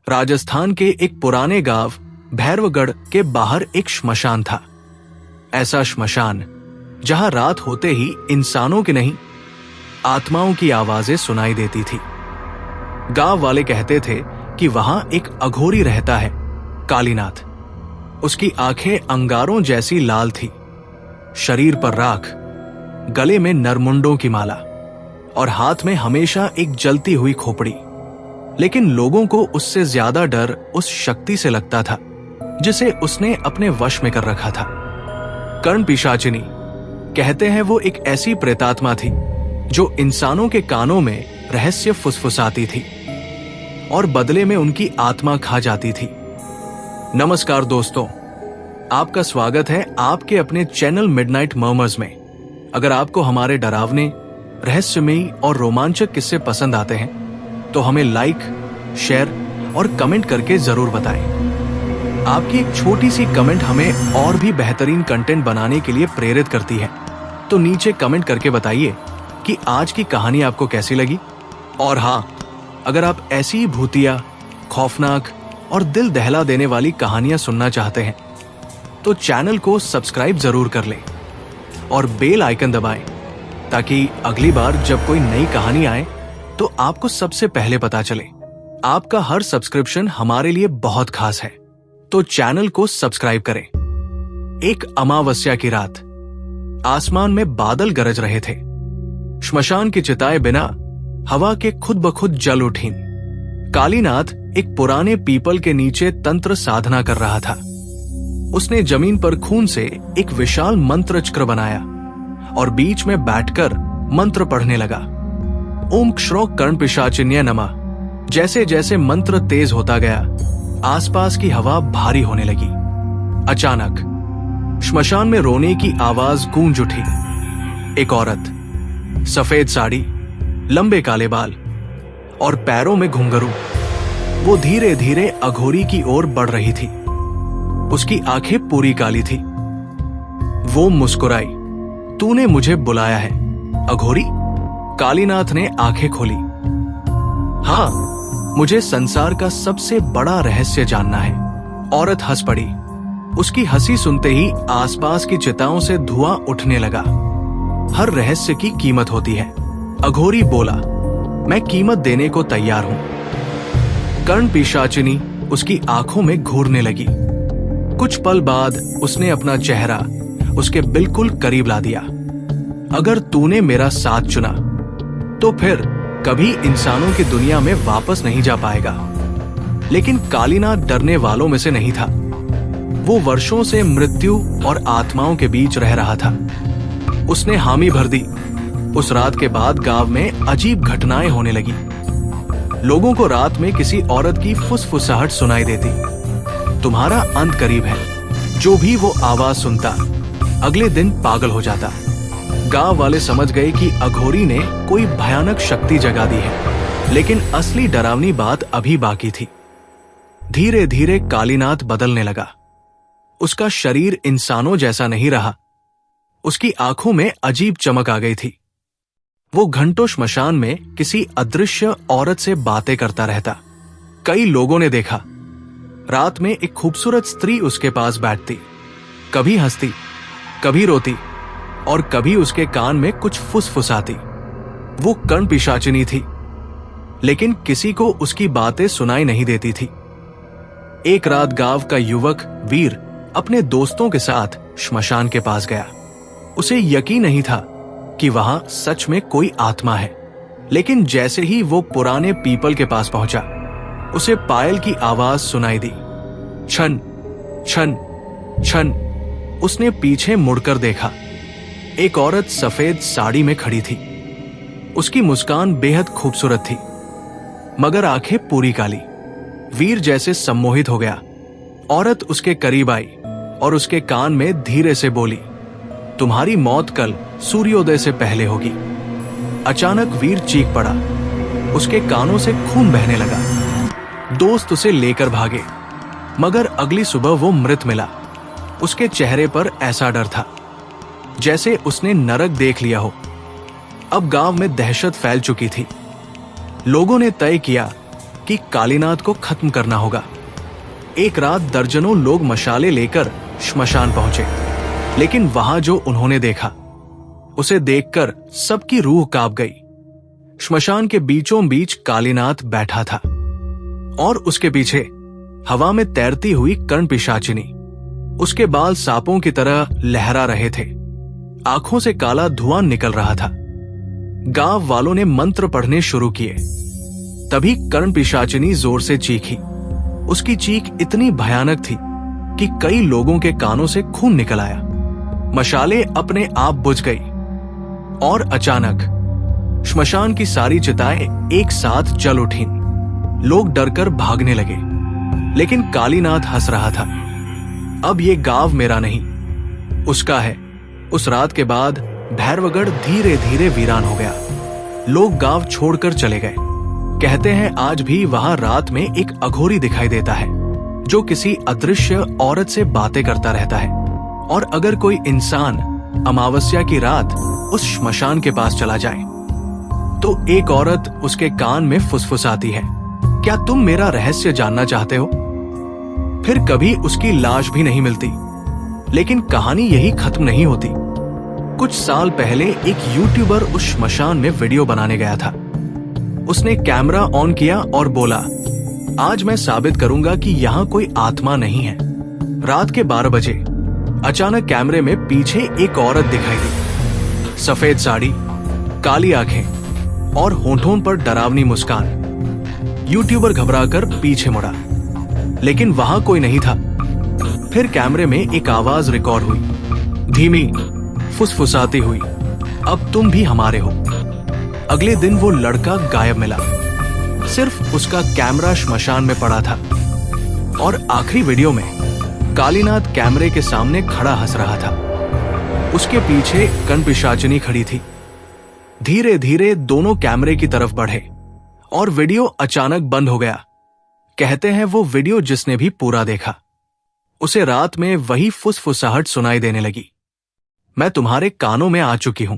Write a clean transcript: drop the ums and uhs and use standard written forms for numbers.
राजस्थान के एक पुराने गांव भैरवगढ़ के बाहर एक श्मशान था। ऐसा श्मशान जहां रात होते ही इंसानों की नहीं, आत्माओं की आवाजें सुनाई देती थी। गांव वाले कहते थे कि वहां एक अघोरी रहता है, कालीनाथ। उसकी आंखें अंगारों जैसी लाल थी, शरीर पर राख, गले में नरमुंडों की माला और हाथ में हमेशा एक जलती हुई खोपड़ी। लेकिन लोगों को उससे ज्यादा डर उस शक्ति से लगता था जिसे उसने अपने वश में कर रखा था। कर्ण पिशाचिनी कहते हैं वो एक ऐसी प्रेतात्मा थी जो इंसानों के कानों में रहस्य फुसफुसाती थी और बदले में उनकी आत्मा खा जाती थी। नमस्कार दोस्तों, आपका स्वागत है आपके अपने चैनल मिडनाइट मर्मर्स में। अगर आपको हमारे डरावने, रहस्यमयी और रोमांचक किस्से पसंद आते हैं तो हमें लाइक, शेयर और कमेंट करके जरूर बताएं। आपकी एक छोटी सी कमेंट हमें और भी बेहतरीन कंटेंट बनाने के लिए प्रेरित करती है। तो नीचे कमेंट करके बताइए कि आज की कहानी आपको कैसी लगी। और हाँ, अगर आप ऐसी ही भूतिया, खौफनाक और दिल दहला देने वाली कहानियां सुनना चाहते हैं तो चैनल को सब्सक्राइब जरूर कर लें और बेल आइकन दबाएं ताकि अगली बार जब कोई नई कहानी आए तो आपको सबसे पहले पता चले। आपका हर सब्सक्रिप्शन हमारे लिए बहुत खास है, तो चैनल को सब्सक्राइब करें। एक अमावस्या की रात आसमान में बादल गरज रहे थे। श्मशान की चिताएं बिना हवा के खुद ब खुद जल उठीं। कालीनाथ एक पुराने पीपल के नीचे तंत्र साधना कर रहा था। उसने जमीन पर खून से एक विशाल मंत्र चक्र बनाया और बीच में बैठकर मंत्र पढ़ने लगा। ओम क्षरो कर्ण पिशाचिन्य नमः। जैसे जैसे मंत्र तेज होता गया, आसपास की हवा भारी होने लगी। अचानक श्मशान में रोने की आवाज गूंज उठी। एक औरत, सफेद साड़ी, लंबे काले बाल और पैरों में घुंघरू, वो धीरे धीरे अघोरी की ओर बढ़ रही थी। उसकी आंखें पूरी काली थी। वो मुस्कुराई। तूने मुझे बुलाया है, अघोरी? कालीनाथ ने आंखें खोली। हाँ, मुझे संसार का सबसे बड़ा रहस्य जानना है। औरत हंस पड़ी। उसकी हंसी सुनते ही आसपास की चिताओं से धुआं उठने लगा। हर रहस्य की कीमत होती है, अघोरी बोला। मैं कीमत देने को तैयार हूं। कर्ण पिशाचिनी उसकी आंखों में घूरने लगी। कुछ पल बाद उसने अपना चेहरा उसके बिल्कुल करीब ला दिया। अगर तूने मेरा साथ चुना तो फिर कभी इंसानों की दुनिया में वापस नहीं जा पाएगा। लेकिन कालीनाथ डरने वालों में से नहीं था। वो वर्षों से मृत्यु और आत्माओं के बीच रह रहा था। उसने हामी भर दी। उस रात के बाद गांव में अजीब घटनाएं होने लगी। लोगों को रात में किसी औरत की फुसफुसाहट सुनाई देती। तुम्हारा अंत करीब है। जो भी वो आवाज सुनता अगले दिन पागल हो जाता। गांव वाले समझ गए कि अघोरी ने कोई भयानक शक्ति जगा दी है। लेकिन असली डरावनी बात अभी बाकी थी। धीरे धीरे कालीनाथ बदलने लगा। उसका शरीर इंसानों जैसा नहीं रहा। उसकी आंखों में अजीब चमक आ गई थी। वो घंटों श्मशान में किसी अदृश्य औरत से बातें करता रहता। कई लोगों ने देखा, रात में एक खूबसूरत स्त्री उसके पास बैठती, कभी हंसती, कभी रोती और कभी उसके कान में कुछ फुसफुसाती। वो कर्ण पिशाचिनी थी, लेकिन किसी को उसकी बातें सुनाई नहीं देती थी। एक रात गांव का युवक वीर अपने दोस्तों के साथ श्मशान के पास गया। उसे यकीन नहीं था कि वहां सच में कोई आत्मा है। लेकिन जैसे ही वो पुराने पीपल के पास पहुंचा, उसे पायल की आवाज सुनाई दी। छन छन छन। उसने पीछे मुड़कर देखा। एक औरत सफेद साड़ी में खड़ी थी। उसकी मुस्कान बेहद खूबसूरत थी, मगर आंखें पूरी काली। वीर जैसे सम्मोहित हो गया। औरत उसके करीब आई और उसके कान में धीरे से बोली, तुम्हारी मौत कल सूर्योदय से पहले होगी। अचानक वीर चीख पड़ा। उसके कानों से खून बहने लगा। दोस्त उसे लेकर भागे, मगर अगली सुबह वो मृत मिला। उसके चेहरे पर ऐसा डर था जैसे उसने नरक देख लिया हो। अब गांव में दहशत फैल चुकी थी। लोगों ने तय किया कि कालीनाथ को खत्म करना होगा। एक रात दर्जनों लोग मशाले लेकर श्मशान पहुंचे, लेकिन वहां जो उन्होंने देखा उसे देखकर सबकी रूह कांप गई। श्मशान के बीचों बीच कालीनाथ बैठा था और उसके पीछे हवा में तैरती हुई कर्ण पिशाचिनी। उसके बाल सांपों की तरह लहरा रहे थे, आंखों से काला धुआं निकल रहा था। गांव वालों ने मंत्र पढ़ने शुरू किए। तभी कर्ण पिशाचिनी जोर से चीखी। उसकी चीख इतनी भयानक थी कि कई लोगों के कानों से खून निकल आया। मशालें अपने आप बुझ गई और अचानक श्मशान की सारी चिताएं एक साथ जल उठीं। लोग डरकर भागने लगे, लेकिन कालीनाथ हंस रहा था। अब ये गांव मेरा नहीं, उसका है। उस रात के बाद भैरवगढ़ धीरे धीरे वीरान हो गया। लोग गांव छोड़कर चले गए। कहते हैं आज भी वहां रात में एक अघोरी दिखाई देता है जो किसी अदृश्य औरत से बातें करता रहता है। और अगर कोई इंसान अमावस्या की रात उस श्मशान के पास चला जाए तो एक औरत उसके कान में फुसफुसाती है, क्या तुम मेरा रहस्य जानना चाहते हो? फिर कभी उसकी लाश भी नहीं मिलती। लेकिन कहानी यही खत्म नहीं होती। कुछ साल पहले एक यूट्यूबर उस श्मशान में वीडियो बनाने गया था। उसने कैमरा ऑन किया और बोला, आज मैं साबित करूंगा कि यहाँ कोई आत्मा नहीं है। रात के 12 बजे अचानक कैमरे में पीछे एक औरत दिखाई दी। सफेद साड़ी, काली आंखें और होठों पर डरावनी मुस्कान। यूट्यूबर घबराकर पीछे मुड़ा, लेकिन वहां कोई नहीं था। फिर कैमरे में एक आवाज रिकॉर्ड हुई, धीमी, फुसफुसाती हुई, अब तुम भी हमारे हो। अगले दिन वो लड़का गायब मिला। सिर्फ उसका कैमरा श्मशान में पड़ा था। और आखिरी वीडियो में कालीनाथ कैमरे के सामने खड़ा हंस रहा था। उसके पीछे कर्ण पिशाचिनी खड़ी थी। धीरे धीरे दोनों कैमरे की तरफ बढ़े और वीडियो अचानक बंद हो गया। कहते हैं वो वीडियो जिसने भी पूरा देखा उसे रात में वही फुसफुसाहट सुनाई देने लगी, मैं तुम्हारे कानों में आ चुकी हूं।